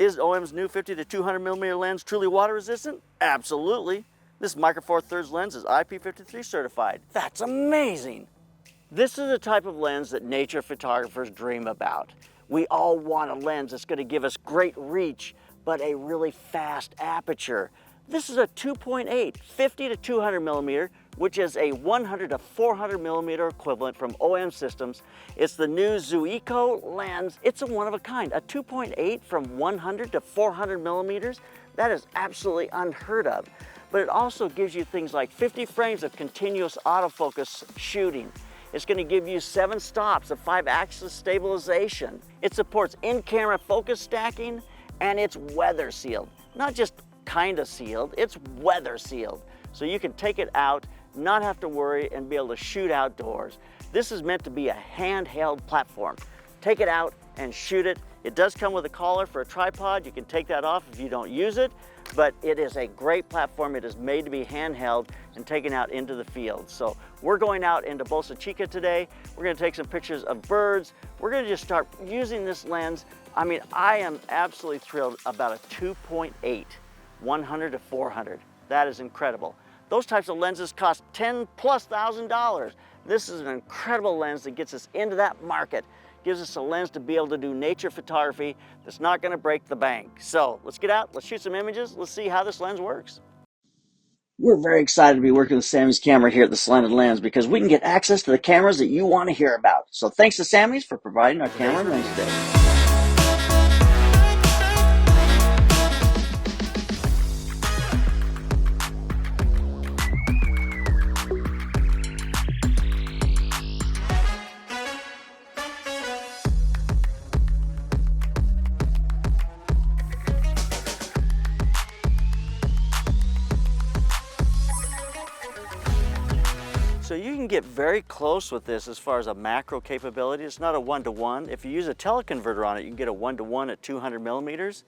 Is OM's new 50 to 200 millimeter lens truly water resistant? Absolutely. This Micro Four Thirds lens is IP53 certified. That's amazing. This is the type of lens that nature photographers dream about. We all want a lens that's going to give us great reach, but a really fast aperture. This is a 2.8, 50 to 200 millimeter, which is a 100 to 400 millimeter equivalent from OM Systems. It's the new Zuiko lens. It's a one of a kind, a 2.8 from 100 to 400 millimeters. That is absolutely unheard of. But it also gives you things like 50 frames of continuous autofocus shooting. It's going to give you 7 stops of 5-axis stabilization. It supports in-camera focus stacking, and it's weather sealed. Not just kind of sealed, it's weather sealed. So you can take it out, not have to worry, and be able to shoot outdoors. This is meant to be a handheld platform. Take it out and shoot it. It does come with a collar for a tripod. You can take that off if you don't use it, but it is a great platform. It is made to be handheld and taken out into the field. So we're going out into Bolsa Chica today. We're gonna take some pictures of birds. We're gonna just start using this lens. I mean, I am absolutely thrilled about a 2.8, 100 to 400. That is incredible. Those types of lenses cost $10,000+. This is an incredible lens that gets us into that market. Gives us a lens to be able to do nature photography that's not going to break the bank. So let's get out, let's shoot some images, let's see how this lens works. We're very excited to be working with Samy's camera here at the Slanted Lens because we can get access to the cameras that you want to hear about. So thanks to Samy's for providing our camera lens today. So you can get very close with this as far as a macro capability. It's not a 1-to-1. If you use a teleconverter on it, you can get a 1-to-1 at 200 millimeters.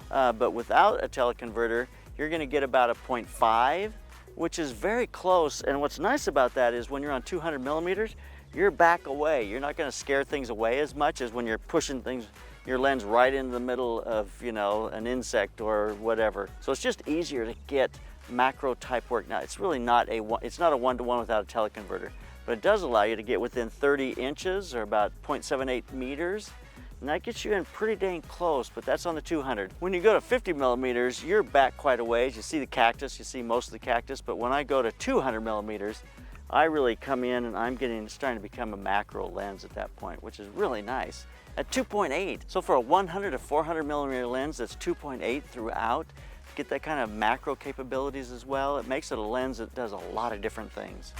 But without a teleconverter, you're going to get about a 0.5, which is very close. And what's nice about that is when you're on 200 millimeters, you're back away. You're not going to scare things away as much as when you're pushing things, your lens right into the middle of, you know, an insect or whatever. So it's just easier to get macro type work. Now it's really not a 1-to-1 without a teleconverter, but it does allow you to get within 30 inches or about 0.78 meters, and that gets you in pretty dang close, but that's on the 200. When you go to 50 millimeters, you're back quite a ways. You see the cactus, you see most of the cactus, but when I go to 200 millimeters, I really come in and it's starting to become a macro lens at that point, which is really nice. At 2.8, so for a 100 to 400 millimeter lens that's 2.8 throughout, get that kind of macro capabilities as well. It makes it a lens that does a lot of different things.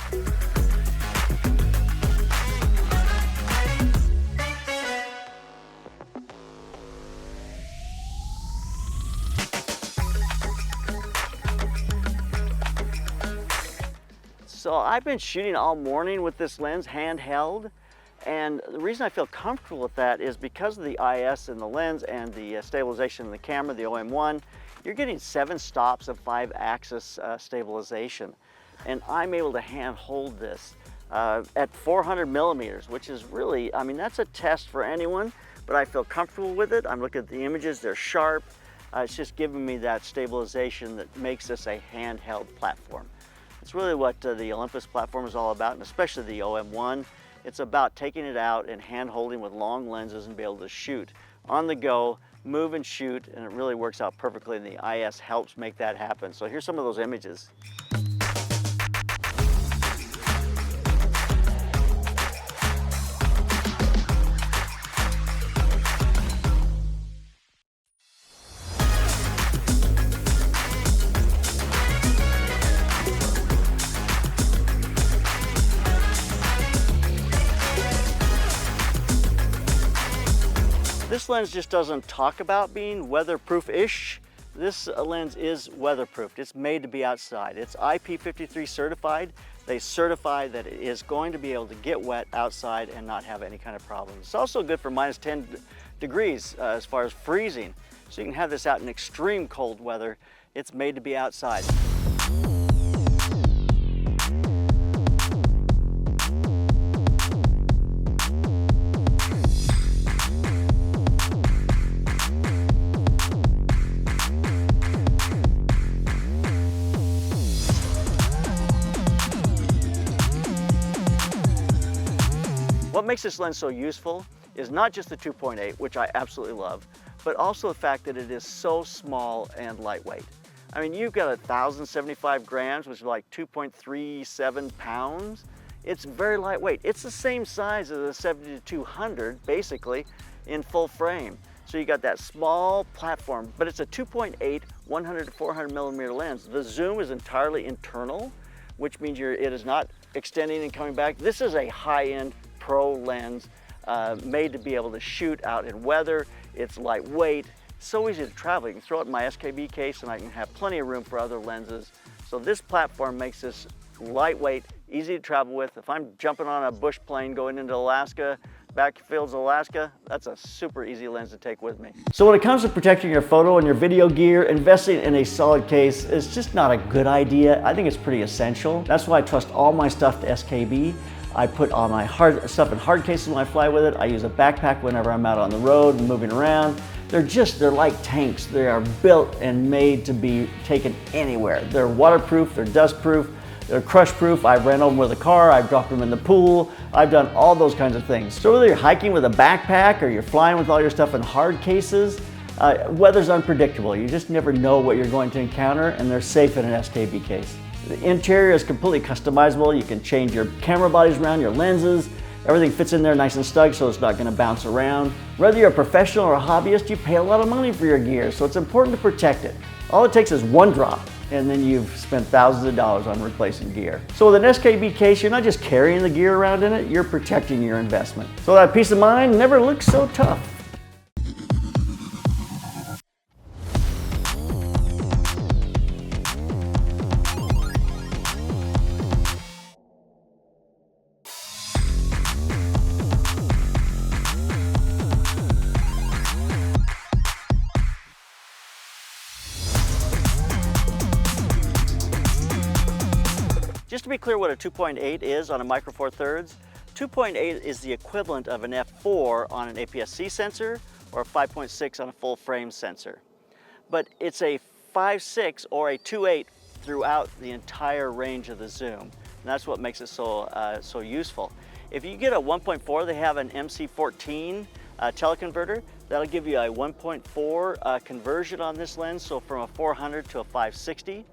So I've been shooting all morning with this lens handheld, and the reason I feel comfortable with that is because of the IS in the lens and the stabilization in the camera, the OM1. You're getting 7 stops of 5-axis stabilization. And I'm able to hand hold this at 400 millimeters, which is really, I mean, that's a test for anyone, but I feel comfortable with it. I'm looking at the images, they're sharp. It's just giving me that stabilization that makes this a handheld platform. It's really what the Olympus platform is all about, and especially the OM1. It's about taking it out and hand holding with long lenses and be able to shoot on the go, move and shoot, and it really works out perfectly, and the IS helps make that happen. So here's some of those images. This lens just doesn't talk about being weatherproof-ish. This lens is weatherproofed. It's made to be outside. It's IP53 certified. They certify that it is going to be able to get wet outside and not have any kind of problems. It's also good for minus 10 degrees as far as freezing. So you can have this out in extreme cold weather. It's made to be outside. what makes this lens so useful is not just the 2.8, which I absolutely love, but also the fact that it is so small and lightweight. I mean, you've got 1,075 grams, which is like 2.37 pounds. It's very lightweight. It's the same size as a 70-200, basically, in full frame. So you got that small platform, but it's a 2.8, 100 to 400 millimeter lens. The zoom is entirely internal, which means it is not extending and coming back. This is a high-end pro lens made to be able to shoot out in weather. It's lightweight, so easy to travel. You can throw it in my SKB case and I can have plenty of room for other lenses. So this platform makes this lightweight, easy to travel with. If I'm jumping on a bush plane going into Alaska, backfields of Alaska, that's a super easy lens to take with me. So when it comes to protecting your photo and your video gear, investing in a solid case is just not a good idea. I think it's pretty essential. That's why I trust all my stuff to SKB. I put all my stuff in hard cases when I fly with it. I use a backpack whenever I'm out on the road and moving around. They're like tanks. They are built and made to be taken anywhere. They're waterproof, they're dustproof, they're crush proof. I've ran over them with a car, I've dropped them in the pool, I've done all those kinds of things. So whether you're hiking with a backpack or you're flying with all your stuff in hard cases, weather's unpredictable. You just never know what you're going to encounter, and they're safe in an SKB case. The interior is completely customizable. You can change your camera bodies around, your lenses. Everything fits in there nice and snug, so it's not going to bounce around. Whether you're a professional or a hobbyist, you pay a lot of money for your gear, so it's important to protect it. All it takes is one drop, and then you've spent thousands of dollars on replacing gear. So with an SKB case, you're not just carrying the gear around in it, you're protecting your investment. So that peace of mind never looks so tough. Just to be clear what a 2.8 is on a Micro Four Thirds, 2.8 is the equivalent of an f4 on an APS-C sensor or a 5.6 on a full frame sensor. But it's a 5.6 or a 2.8 throughout the entire range of the zoom. And that's what makes it so useful. If you get a 1.4, they have an MC14 teleconverter. That'll give you a 1.4 conversion on this lens, so from a 400 to a 560.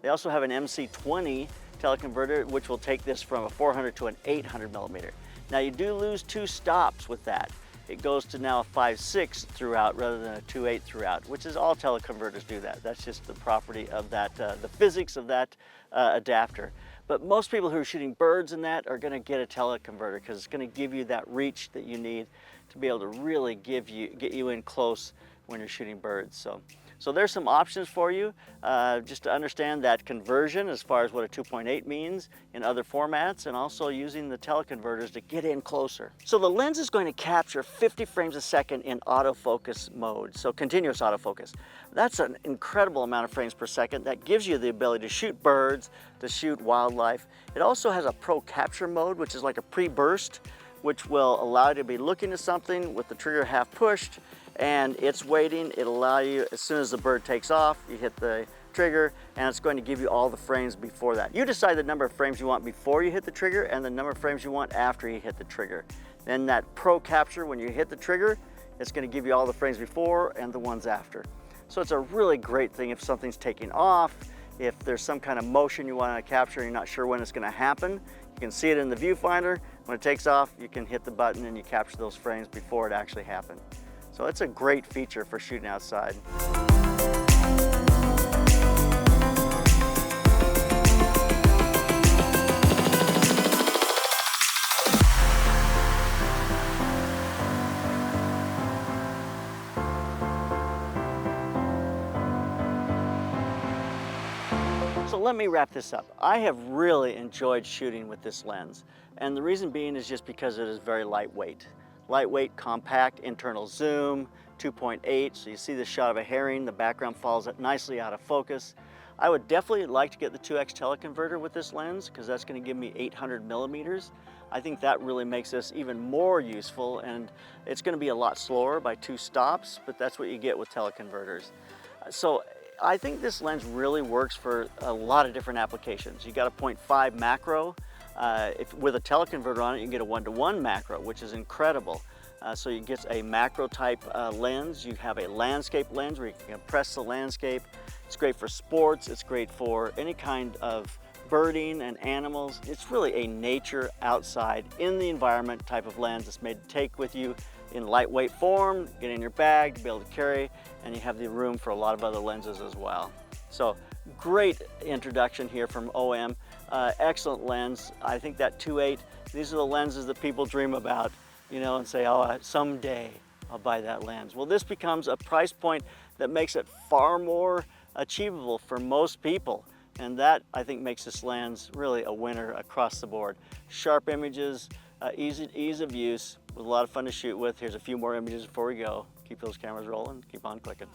They also have an MC20 teleconverter, which will take this from a 400 to an 800 millimeter. Now you do lose 2 stops with that. It goes to now a 5.6 throughout rather than a 2.8 throughout, which is all teleconverters do that. That's just the property of that, the physics of that adapter. But most people who are shooting birds in that are gonna get a teleconverter because it's gonna give you that reach that you need to be able to really get you in close when you're shooting birds. So there's some options for you, just to understand that conversion as far as what a 2.8 means in other formats, and also using the teleconverters to get in closer. So the lens is going to capture 50 frames a second in autofocus mode, so continuous autofocus. That's an incredible amount of frames per second. That gives you the ability to shoot birds, to shoot wildlife. It also has a pro capture mode, which is like a pre-burst, which will allow you to be looking at something with the trigger half pushed, and it's waiting. It'll allow you, as soon as the bird takes off, you hit the trigger, and it's going to give you all the frames before that. You decide the number of frames you want before you hit the trigger and the number of frames you want after you hit the trigger. Then that pro capture, when you hit the trigger, it's going to give you all the frames before and the ones after. So it's a really great thing if something's taking off, if there's some kind of motion you want to capture and you're not sure when it's going to happen. You can see it in the viewfinder. When it takes off, you can hit the button and you capture those frames before it actually happened. So it's a great feature for shooting outside. So let me wrap this up. I have really enjoyed shooting with this lens, and the reason being is just because it is very lightweight. Lightweight, compact, internal zoom, 2.8, so you see the shot of a herring, the background falls nicely out of focus. I would definitely like to get the 2x teleconverter with this lens because that's going to give me 800 millimeters. I think that really makes this even more useful, and it's going to be a lot slower by 2 stops, but that's what you get with teleconverters. So I think this lens really works for a lot of different applications. You got a 0.5 macro. With a teleconverter on it, you can get a 1:1 macro, which is incredible. So you get a macro type lens. You have a landscape lens where you can compress the landscape. It's great for sports. It's great for any kind of birding and animals. It's really a nature outside in the environment type of lens. It's made to take with you in lightweight form, get in your bag to be able to carry, and you have the room for a lot of other lenses as well. So great introduction here from OM. Excellent lens. I think that 2.8, these are the lenses that people dream about, you know, and say, oh, someday I'll buy that lens. Well, this becomes a price point that makes it far more achievable for most people. And that, I think, makes this lens really a winner across the board. Sharp images, ease of use, with a lot of fun to shoot with. Here's a few more images before we go. Keep those cameras rolling, keep on clicking.